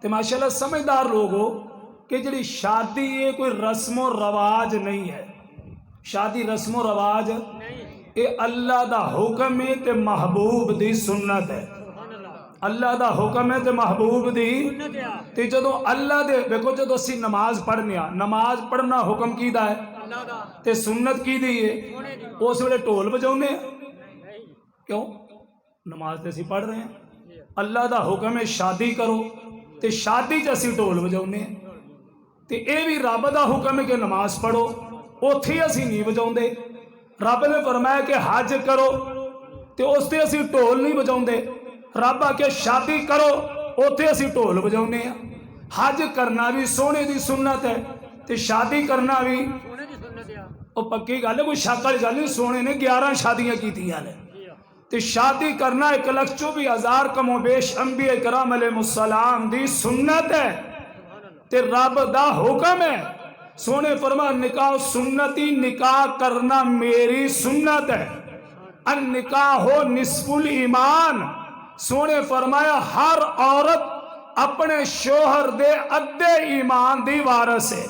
तो माशाल्लाह समझदार लोग हो कि जी शादी है कोई रस्मो रवाज नहीं है। शादी रस्मो रवाज ये अल्लाह दा हुक्म है ते महबूब दी सुन्नत है। अल्लाह दा हुक्म है ते महबूब दी ते जदों अल्लाह दे देखो जदों असीं नमाज पढ़ने आ, नमाज पढ़ना हुक्म कीदा है ते सुन्नत की दी है। उस वेले ढोल बजाउने क्यों? नमाज ते असीं पढ़ रहे हैं। अल्लाह दा हुक्म है शादी करो ते शादी च असीं ढोल बजाउने ते ये भी रब दा हुक्म है कि नमाज पढ़ो, उत्थे असीं नहीं बजाउंदे। रब ने फरमाया कि हज करो ते उस ते असीं ढोल नहीं बजाउंदे। रब आके शादी करो उत्थे असीं ढोल बजाउने आ। हज करना भी सोने दी सुन्नत है ते शादी करना भी पक्की गल है, कोई शक वाली गल नहीं। सोने ने 11 शादियां कीतियां ने ते शादी करना 1,24,000 कमोबेश अंबिया कराम अलैहिस्सलाम दी सुन्नत है ते रब दा हुक्म है। सोने फरमा निकाह सुन्नती, निकाह करना मेरी सुन्नत है। अन निकाह हो निस्फुल ईमान। सोने फरमाया हर औरत अपने शोहर दे अद्धे ईमान दी वारस है,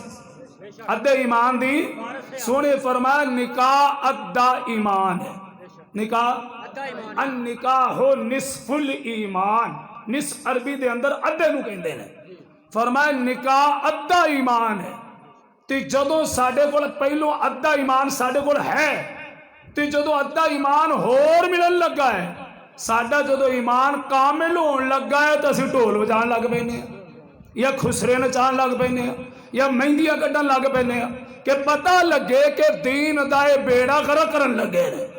अद्धे ईमान दी। सोने फरमाया निकाह अद्धा ईमान है। निकाह अन निकाह हो निस्फुल ईमान। निस अरबी दे अंदर अद्धे नूं कहंदे ने। फरमाया निकाह अद्धा ईमान है ते जदों साडे कोल पहलों अद्धा ईमान साडे कोल है ते जदों अद्धा ईमान होर मिलन लगा है, साडा जदों ईमान कामिल होने लगा है तो असीं ढोल बजाण लग पैने या खुसरे नचाण लग पैने या मेहंदियां कड्ढण लग पैने कि पता लगे कि दीन दा ये बेड़ा गर्क करन लगे ने।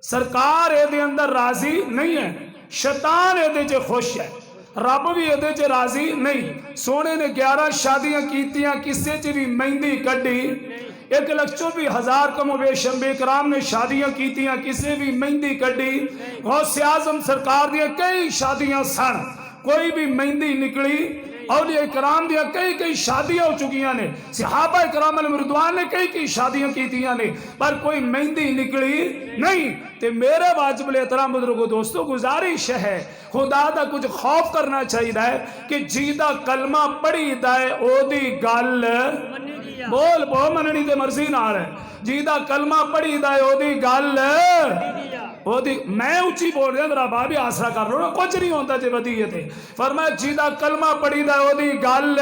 सरकार ये अंदर राजी नहीं है, शैतान ये खुश है, रब भी ये राजी नहीं। सोने ने 11 शादियां कीतियां, किसे च भी मेहंदी कड्ढी। 1,24,000 कमोबेश अंबिया कराम ने शादियां कीतियां, किसे भी मेहंदी कड्ढी। गौसे आजम सरकार दियां कई शादियां सन, कोई भी मेहंदी निकली। औलिया कराम दियां कई कई शादियां हो चुकियां ने, सहाबा कराम रिदवान ने कई कई शादियां कीतियां ने, पर कोई मेहंदी निकली नहीं। ते मेरे वाजिब एहतराम बुजुर्गो दोस्तों गुजारिश है, खुदा दा कुछ खौफ करना चाहिए कि जीदा कलमा पढ़ी दाए ओदी गल बोल बो मननी ते मर्जी नाल है। जीदा कलमा पढ़ी दाए ओदी गल ओदी। मैं उची बोल रहा मेरा बाप भी आसरा कर लो ना, कुछ नहीं होता जे वधिए ते। फरमा जीदा कलमा पढ़ी दा ओदी गल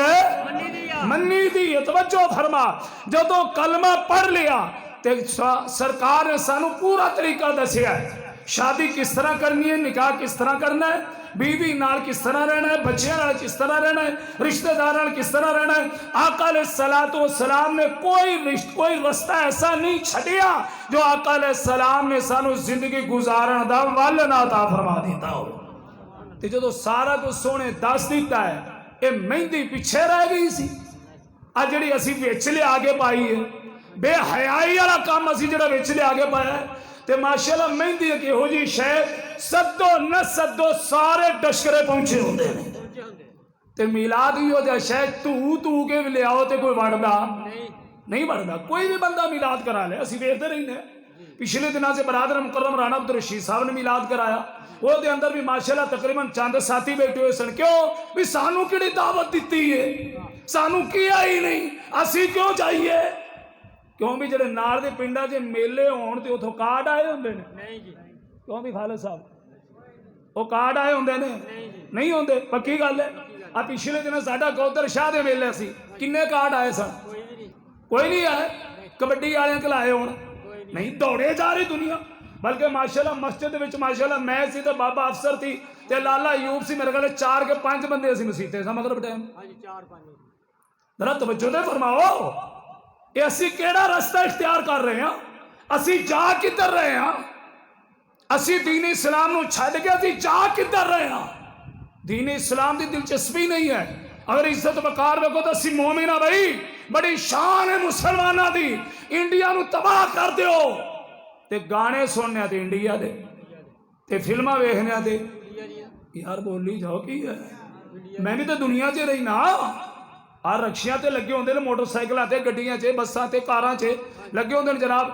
मन्नी दी। तवज्जो फरमा, जदों कलमा पढ़ लिया ते सरकार ने सानू पूरा तरीका दसिया है। शादी किस तरह करनी है, निकाह किस तरह करना है, बीवी नाल किस तरह रहना है, बच्चियां नाल किस तरह रहना है, रिश्तेदार नाल किस तरह रहना है। आका अलैहिस्सलातु वस्सलाम ने कोई रास्ता ऐसा नहीं छड़िया जो आका अलैहिस्सलाम ने सानू जिंदगी गुजारन दा वल ना अता फरमा दिता हो। ते जदों सारा कुछ सोने दस दिता है, ये मेहंदी पिछे रह गई सी। आ जिहड़ी असीं विच लिया के पाई है, बेहयाई वाला काम असीं जिहड़ा विच लिया के पाया है। ते माशाअल्लाह मेहंदी एक इहो जी शै सदो न सदो सारे डशकरे पहुंचे होंदे ने। ते मिलाद ही हो जा शै तू के भी लियाओ ते कोई वड़दा नहीं वड़दा। कोई भी बंदा मिलाद करा ले, असीं वेखदे रहिंदे। पिछले दिनों से बरादर मुकर्रम राणा अब्दुल रशीद साहब ने मिलाद कराया, वो अंदर भी माशाअल्लाह तकरीबन चंद साथी बैठे हुए सन। क्यों भी सानू किहड़ी दावत दिती है, सानू किया ही नहीं, असीं क्यों जाइए। क्यों भी जेडे नाल दे पिंडां 'च मेले होण ते उथों कार्ड आए हुंदे ने। क्यों भी खालिद साहब वो कार्ड आए होंदे ने नहीं होंदे, पक्की गल है। आ पिछले दिन साडा गौदर शाह दे मेले सी, किन्ने कार्ड आए सन? कोई नहीं आए। कबड्डी वाले घलाए होण नहीं, दौड़े जा रही दुनिया। बल्कि माशाअल्लाह मस्जिद विच माशाअल्लाह मैं सी ते बाबा अफसर थी ते लाला अयूब सी, मेरे ख्याल 4 के 5 बंदे असीं मसीते सा मतलब टाइम। जरा तवज्जो दे फरमाओ, ये असीं केड़ा रास्ता इख्तियार कर रहे हैं, असीं जा किधर रहे हैं। असीं दीन इस्लाम नूं छड्ड के असीं जा किधर रहे हैं। दीन इस्लाम की दिलचस्पी नहीं है। अगर इज्जत वकार देखो तो असीं मोमिन आ भाई, बड़ी शान है मुसलमाना दी। इंडिया नूं तबाह कर दिओ ते गाने सुनने ते इंडिया दे ते फिल्मां वेखने ते यार बोली जाओ की है। मैं भी तो दुनिया च रही ना, आ रक्शियां ते लगे होंगे ने, मोटरसाइकिलों ते, गड्डियां च, बसां ते, कारां च लगे होंगे जनाब।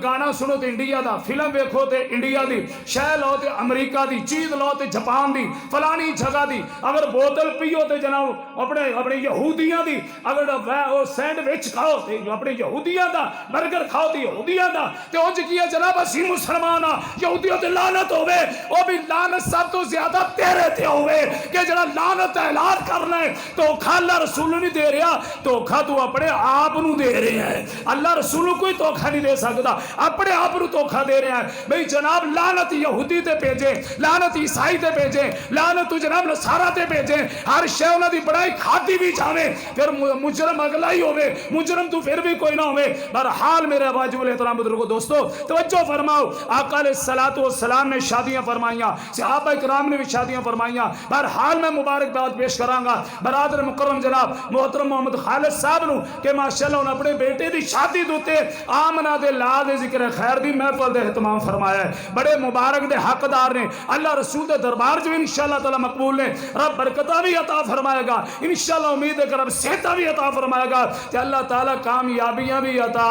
गाना सुनो तो इंडिया का, फिल्म वेखो तो इंडिया की, शह लो तो अमरीका की, चीज लो तो जापान की, फलानी जगह की। अगर बोतल पीओ तो जनाब अपने अपने यहूदियों की, अगर वो सैंडविच खाओ तो अपने यहूदियों का, बर्गर खाओ तो यहूदियों का। तो उंज की है जनाब, असी मुसलमान हाँ, यहूदियों ते लानत होवे, वो भी लानत सब तो ज्यादा तेरे ते होवे कि जरा लानत ऐलान करना है। धोखा अल्लाह रसूल नहीं दे रहा, धोखा तू अपने आप नू दे रहा है। अल्लाह रसूल कोई धोखा नहीं दे सकता, अपने आप नू धोखा दे रहा है। भाई जनाब लानत यहूदी ते भेजे, लानत ईसाई ते भेजे, लानत तू जनाब नसारा ते भेजे, हर शय उन्हां दी बड़ाई खादी भी जावे, फिर मुजरम अगला ही होवे, मुजरम तू फिर भी कोई ना होवे। बहरहाल मेरे वाजिब एहतराम बुजुर्गों दोस्तों तवज्जो फरमाओ, आका अलैहिस्सलातु वस्सलाम ने शादियां फरमाइयां, सहाबा इकराम ने भी शादियां फरमाइयां। बहरहाल मैं मुबारकबाद पेश करांगा बरादर मुकर्रम जनाब मोहतरम मोहम्मद खालिद साहब नू कि माशाअल्लाह उन्होंने अपने बेटे की शादी दे उत्ते आमना दे लाल दे जिक्र खैर दी महफिल दे एहतमाम फरमाया है। बड़े मुबारक दे हकदार ने, अल्लाह रसूल दे दरबार च भी इंशाअल्लाह ताला मकबूल ने। रब बरकता भी अता फरमाएगा इंशाअल्लाह, उम्मीद है कि रब सेहता भी अता फरमाएगा ते अल्लाह ताला कामयाबियां भी अता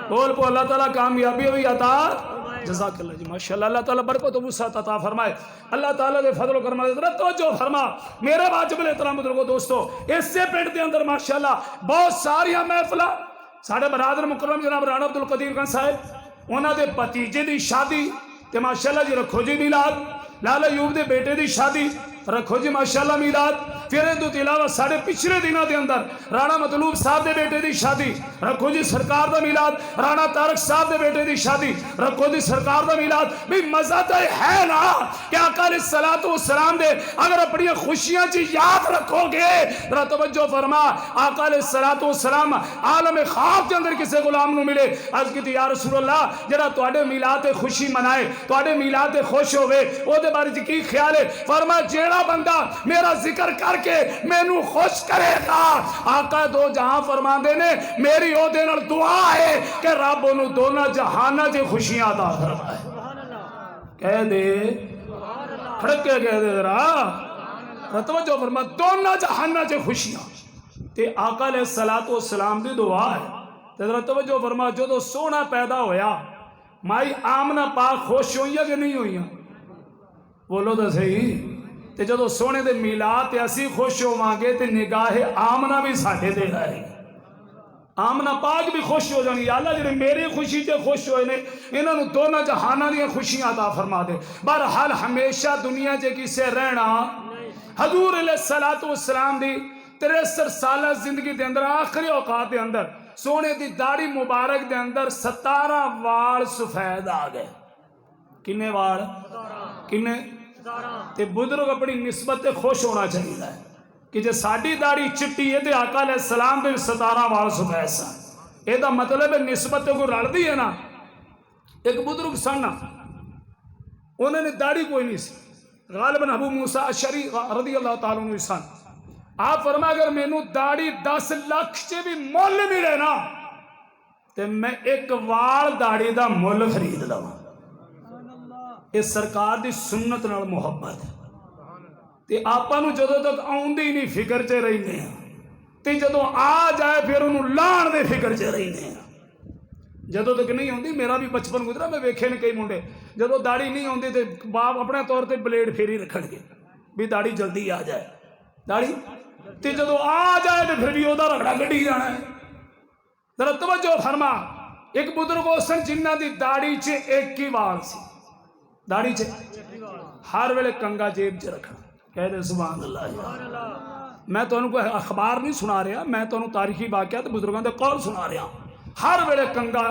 बोल पो, अल्लाह ताला कामयाबियां भी अता जज़ाकल्लाह जी माशाअल्लाह। अल्लाह ताला बरकत व वुसअत अता फरमाए, अल्लाह ताला दे फजल व करम दे तवज्जो फरमा। मेरे वाजिब एहतराम बुजुर्गो दोस्तों इसे पिंड दे अंदर माशाअल्लाह बहुत सारियां महफिलां, साडे बरादर मुकर्रम जनाब राणा अब्दुल कदीर खान साहब उन्हां दे भतीजे दी शादी ते माशाअल्लाह जी रखो जी मिलाद, लाला अयूब दे बेटे दी शादी रखो जी माशाअल्लाह मिलाद। फिर इस अलावा साढ़े पिछले दिनों के अंदर राणा मतलूब साहब के बेटे की शादी रखो जी सरकार का मिलाद, राणा तारक साहब के बेटे की शादी रखो जी सरकार का मिलाद। भी मजा तो है ना कि आका अलैहिस्सलातु वस्सलाम दे अगर अपनी खुशियां च याद रखोगे, जरा तवज्जो फरमा। आका अलैहिस्सलातु वस्सलाम आलम ख्वाब के अंदर किसी गुलाम को मिले, अर्ज की या रसूल अल्लाह जरा तुहाडे मिलाद ते खुशी मनाए, तुहाडे मिलाद ते खुश होवे, ओदे बारे च की ख्याल है? फरमा जेड़ा बंदा मेरा जिक्र करके मैनू खुश करेगा, आका दो जहां फरमाते ने मेरी ओदे नाल दुआ है कि रब ओनू दोनों जहाना च खुशियां अता फरमाए। कह दे खड़के कह दे जरा तवज्जो फरमा, दोनों जहाना च खुशियां ते आका अलैहिस्सलातु वस्सलाम दी दुआ है। ते जरा तवज्जो फरमा, जो सोना पैदा होया माई आमना पाक खुश हुई कि नहीं हुई? बोलो तो सही। ते जो सोने दे मिलाद ते असी खुश होवांगे ते निगाहे आमना भी साडे ते आएगी, आमना पाक भी खुश हो जाएगी। अल्लाह जिहड़े मेरी खुशी ते खुश होए ने इन्हां नूं दोनों जहानां दी खुशियां अता फरमा दे। बहरहाल हमेशा दुनिया च किसे रहना हजूर अलैहिस्सलातु वस्सलाम दी 63 साल जिंदगी के अंदर आखिरी औकात के अंदर सोने की दाढ़ी मुबारक के अंदर 17 वाल सफेद आ गए। किन्ने वाल? किन्ने? ते बुजुर्ग अपनी निस्बत से खुश होना चाहिए कि जो साड़ी दाढ़ी चिट्टी है तो आका अलैहिस्सलाम दे 17 वाल सफेद सन। यदा मतलब है निस्बत कोई रलती है ना। एक बुजुर्ग सन उन्होंने दाढ़ी कोई नहीं सी, गालिबन अबू मूसा अशरी रज़ी अल्लाह तआला अन्हु सन। आप फरमा अगर मैनू दाढ़ी 10 लाख च भी मुल मिले ना तो मैं एक वाल दाढ़ी का मुल खरीद लवां। इस सरकार की सुन्नत नाल मुहब्बत ते आपां नूं जदों तक आउंदी नहीं फिक्र च रहिंदे आ ते जदों आ जाए फिर उन्होंने लाण दे फिक्र च रहिंदे आ। जदों तक नहीं आउंदी, मेरा भी बचपन गुजरा, मैं वेखे ने कई मुंडे जदों दाढ़ी नहीं आउंदी ते बाप अपने तौर पर ब्लेड फेरी रखणगे भी दाढ़ी जल्दी आ जाए, दाढ़ी ते जदों आ जाए तो फिर भी ओहदा रगड़ा कड्ढी जाना है। जरा तवज्जो फरमा, एक बुजुर्ग सन जिन्हां दी दाढ़ी च एक ही वाल सी, दाढ़ी च हर वेले कंगा जेब च रखना। कह दे सुभान अल्लाह। मैं तुहानू कोई अखबार नहीं सुना रहा, मैं तुहानू तारीखी वाकिया ते बुजुर्गों के कौल सुना रहा। हर वेले कंगा